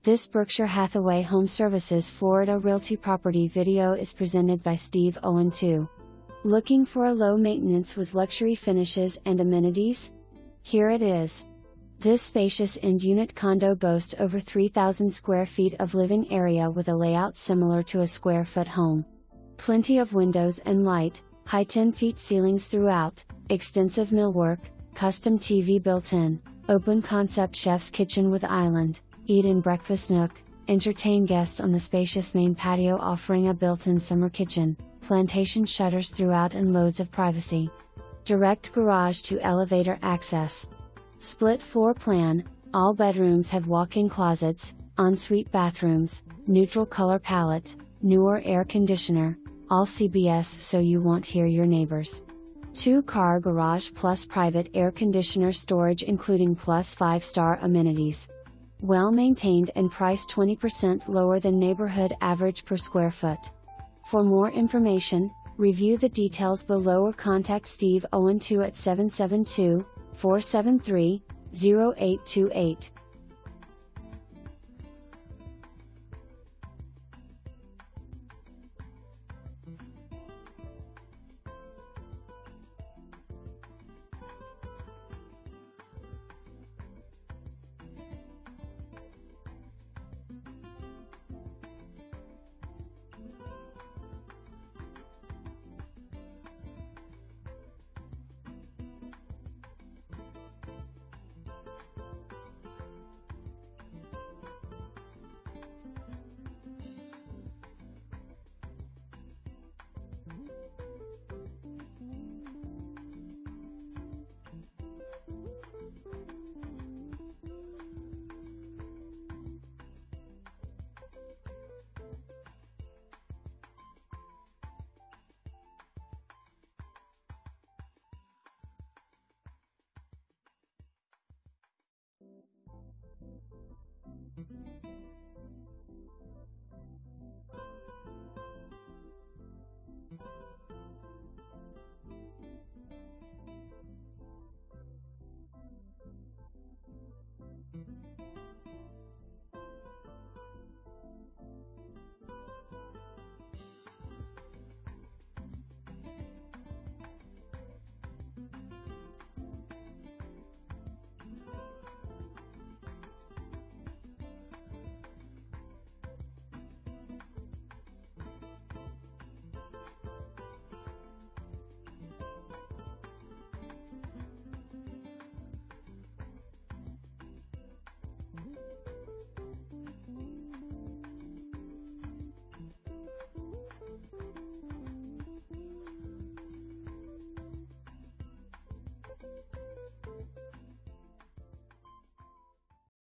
This Berkshire Hathaway HomeServices Florida Realty property video is presented by Steve Owen II. Looking for a low maintenance with luxury finishes and amenities? Here it is. This spacious end-unit condo boasts over 3,000 square feet of living area with a layout similar to a square-foot home. Plenty of windows and light, high 10-feet ceilings throughout, extensive millwork, custom TV built-in, open-concept chef's kitchen with island, eat and breakfast nook, entertain guests on the spacious main patio offering a built-in summer kitchen, plantation shutters throughout and loads of privacy. Direct garage to elevator access. Split floor plan, all bedrooms have walk-in closets, ensuite bathrooms, neutral color palette, newer air conditioner, all CBS so you won't hear your neighbors. 2-car garage plus private air conditioner storage including plus 5-star amenities. Well maintained and priced 20% lower than neighborhood average per square foot. For more information, review the details below or contact Steve Owen II at 772-473-0828.